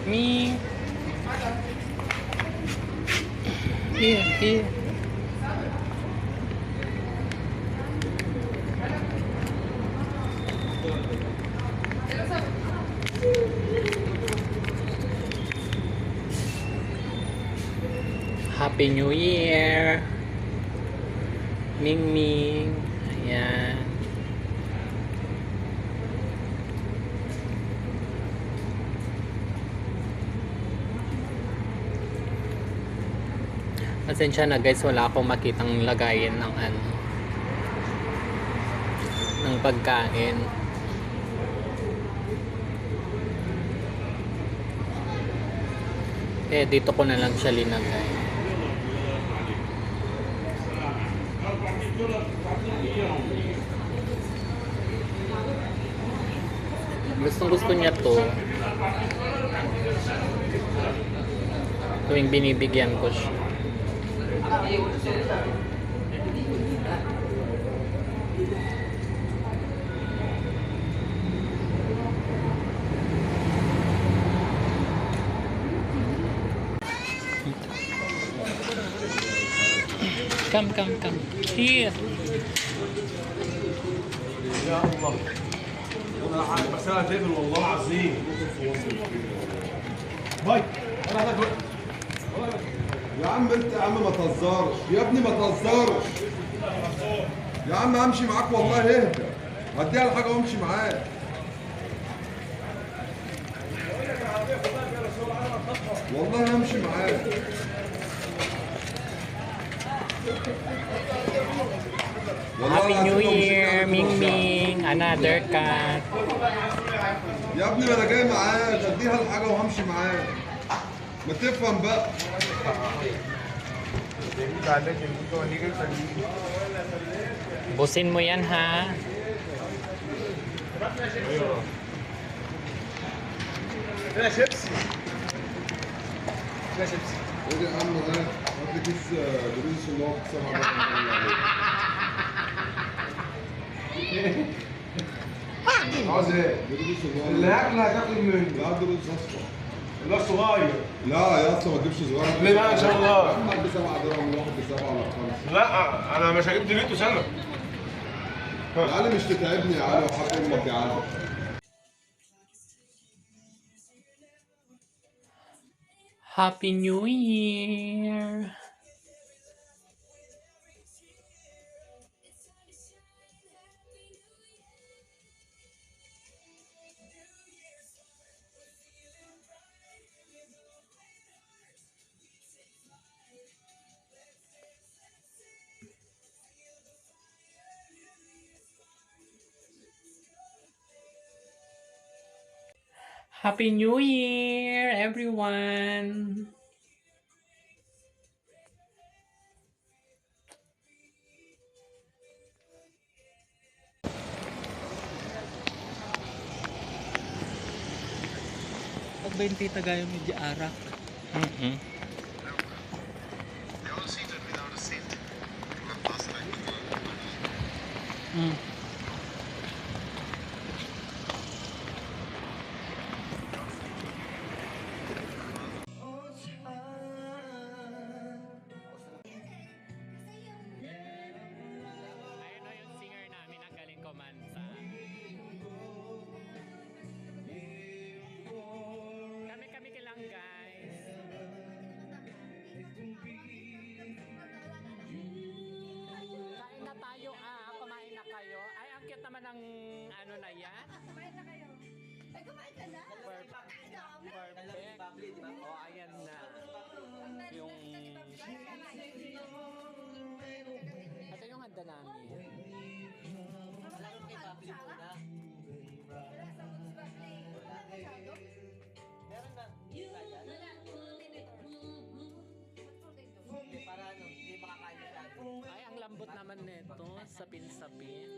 Me. Here. Happy New Year. Ming Ming. Ayan. Pasensya na guys, wala akong makitang lagayin ng ng pagkain. Dito ko na lang siya linagay. Gusto niya to tuwing binibigyan ko siya. Come. Here. يا الله بس انا تقبل والله العظيم باي انا هذا يا عم انت يا عم ما تهزرش يا ابني ما تهزرش يا عم همشي معاك والله اهدى هديها الحاجه وامشي معاك والله همشي معاك Happy New Year, Ming Ming. Another cat. يا ابني ما انا جاي معاك هديها الحاجه وهمشي معاك ما تفهم بقى Busin mo yan ha. فيها شيبسي فيها شيبسي خد يا عم هات لي كيس دروس اللي هو بسبعة عاوز ايه؟ دروس اللي هاكلها هتاكل منه لا دروس اصفر اللي هو الصغير لا يا اسطى ما تجيبش صغير ليه بقى ان شاء الله؟ يا عم هات ب7 درهم واحد ب7 ولا ب5 لا انا مش هجيب دليتو سنه يا علي مش تتعبني يا علي وحق امك يا علي Happy New Year. Happy New Year, everyone! Pag 20 tagayo medyo arak. Ayun o yung singer namin ang galing kumansa. Kami lang guys. Kain na tayo kumain na kayo. lambot naman nito, sapin-sapin.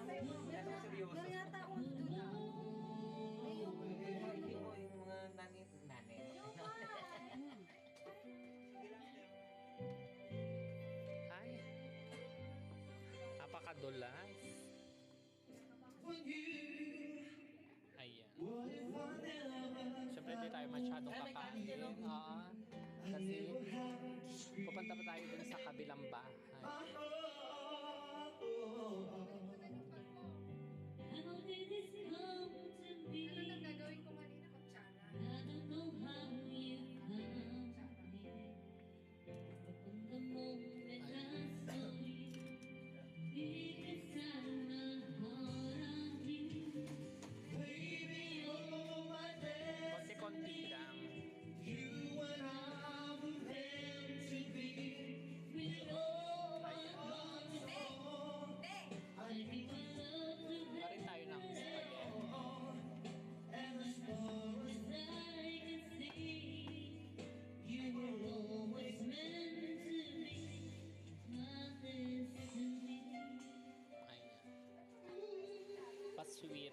Ay, napakadulas. Ayan. Siyempre di tayo masyadong kakain. Oo. Kasi pupunta pa tayo dun sa kabilang bahay. Ano nang gagawin ko kanina? Kutsara. Konti-konti lang. Karin tayo ng spaghetti. Ayan. Pa-sweet.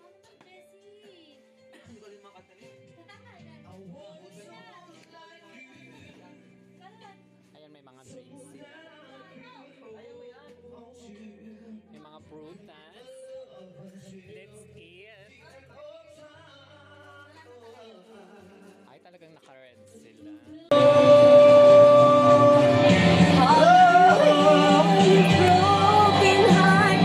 Ayan, may mga drinks sila. May mga prutas. Let's eat. Ay, talagang naka-red sila. Broken heart.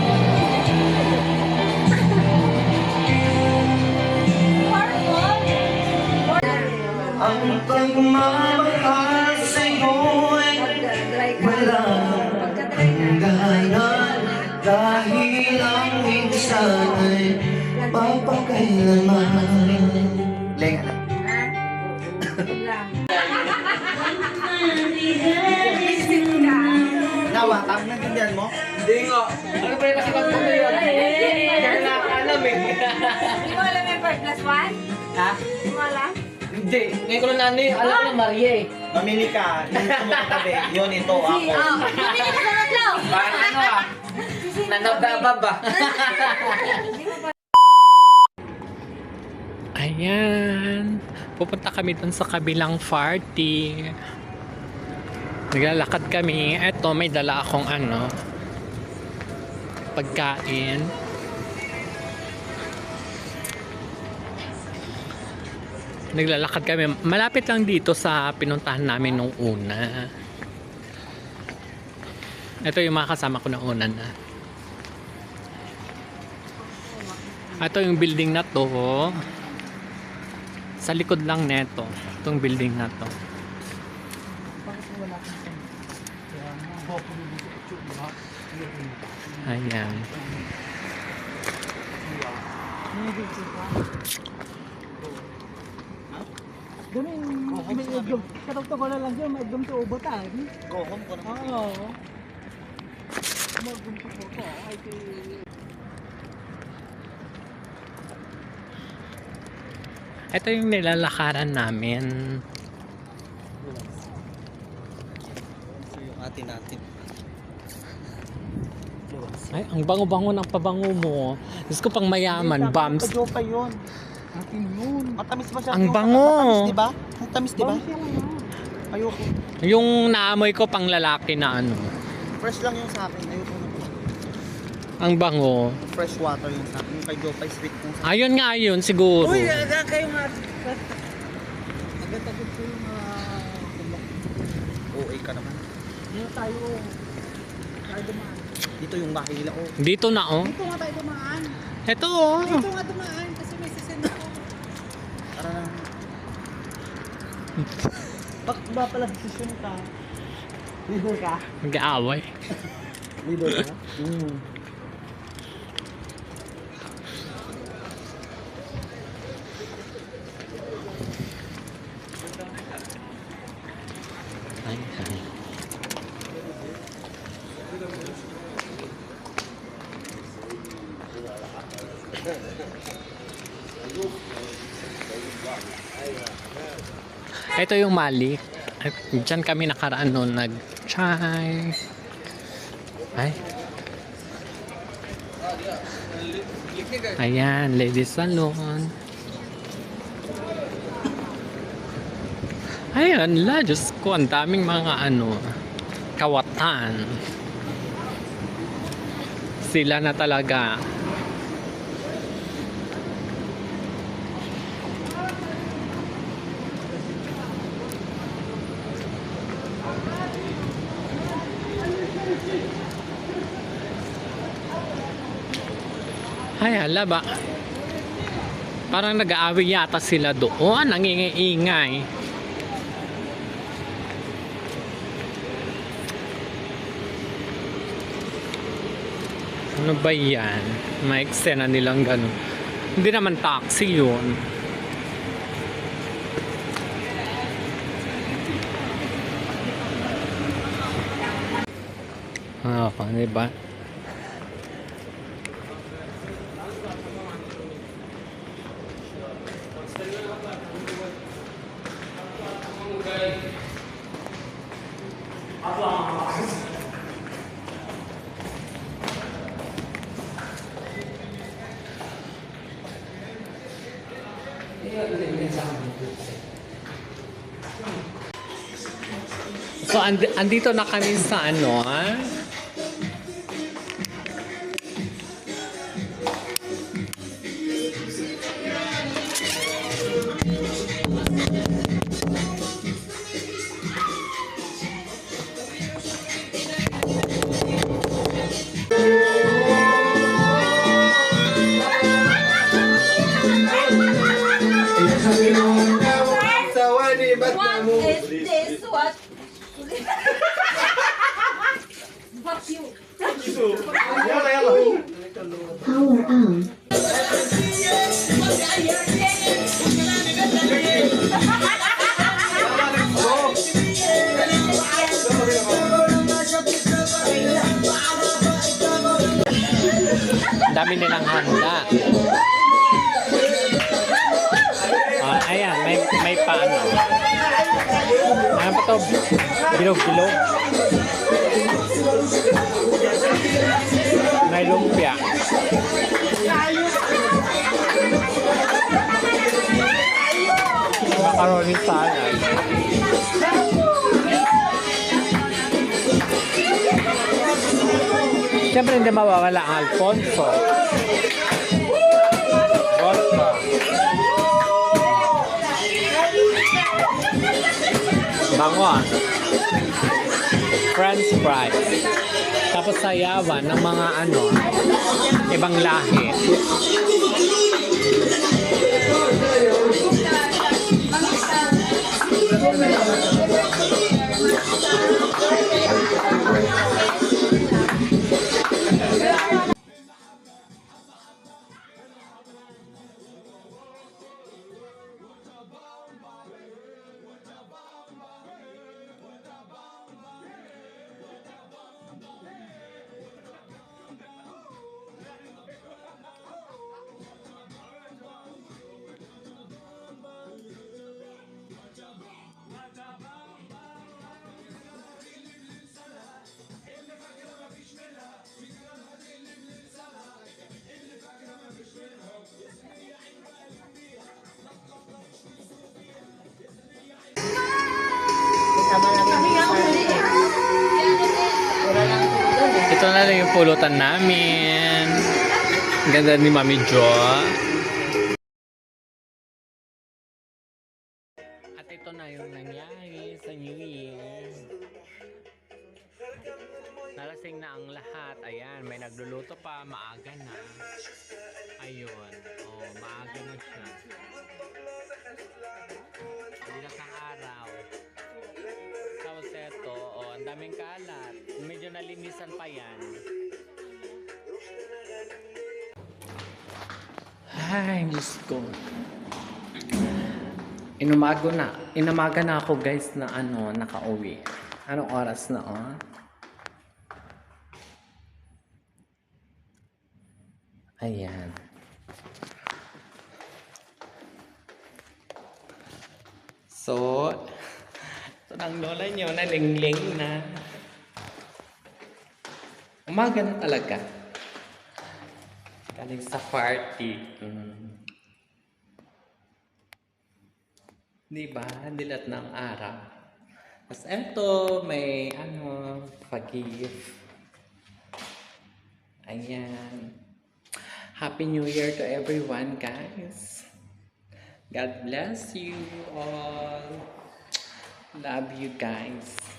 Ang pagmamahal sa'yo'y walang hangganan dahil ang minsan ay mapagkailanman. Lenga lang. Nawa, kang nagindihan mo? Hindi nga. Ano pa yung nakikanta mo yun? Kaya nakakalam eh. Hindi mo alam yung 4 plus 1? Ha? Hindi mo alam? Hindi. Ngayon ko lang nani. Alam ko na Maria eh. Mamili ka, yung sumutabi, yun ito ako. Pumili ka sa tatlo! Parang ano ah. Nanababab ah. Ayan. Pupunta kami dun sa kabilang party. Naglalakad kami. Eto, may dala akong pagkain. Naglalakad kami. Malapit lang dito sa pinuntahan namin nung una. Ito yung mga kasama ko na una na. Ito yung building na to. Sa likod lang neto. Itong building na to. Ayan. May iglom. Katugtog ko na lang yun, may iglom sa ubotan. Go home ko na. Oo. Mag-iglom sa ubotan. Ay, Ito yung nilalakaran namin. So yung atin natin. Ay, ang bango-bango ng pabango mo. Diyos ko pang mayaman, bums. Kadyo pa yun. atin yun. Matamis ba siya? Ang Yung bango. Matamis diba? Matamis diba? Bawal siya lang. Ayoko. Yung naamoy ko pang lalaki na Fresh lang yung sa akin. Ayoko. Ang bango. Fresh water yung sa akin. Yung kay Jopay sweet yung sa akin. Ayun nga yun, siguro. Uy, agad kayo nga. Agad-agad ko yung OA ka naman. Dito tayo. Tayo dumaan. Dito yung bahay nila. Oh. Dito na, oh. Dito nga tayo dumaan. Ito, oh. Dito nga dumaan kasi may sisend ako. Tara na. Bak ba pala decision ka? Leader ka? Mag-aaway. Leader ka? Ayan. Ito yung Mali. At dyan kami nakaraan noon nag-chai. Ay. Ayan, ladies salon. Ayan la, Diyos ko, ang daming mga kawatan. Sila na talaga. Ay, hala ba? Parang nag-aaway yata sila doon. Nangingiingay. Ano ba yan? May eksena nilang gano'n. Hindi naman taxi yun. Diba? So, andito na kami sa What is this? What? Fuck you. Power on. dami nilang handa. Ayan, may paano. Ano pa to? Bilog-bilog. May lumpia. Macaroni salad. Siyempre hindi mawawala ang Alfonso. Vodka. Bango. French fries. Tapos sayawan ng mga ibang lahi. Ito na lang yung pulutan namin. Ganda ni Mami Jo. At ito na yung nangyari sa New Year. Nalasing na ang lahat. Ayan, may nagluluto pa. Maaga na. Ayun. Oh, maaga na siya. Dilat ng araw. Tapos ito, ang daming kalat. Medyo nalinisan pa yan. Ay, Diyos ko. Inamaga na ako guys na nakauwi. Anong oras na Ayan. So, ito ng lola nyo, nalingling na. Umaga na talaga. Galing sa party. Diba? Dilat ng araw. Tapos eto, may pag-gift. Ayan. Happy New Year to everyone, guys. God bless you all. Love you guys.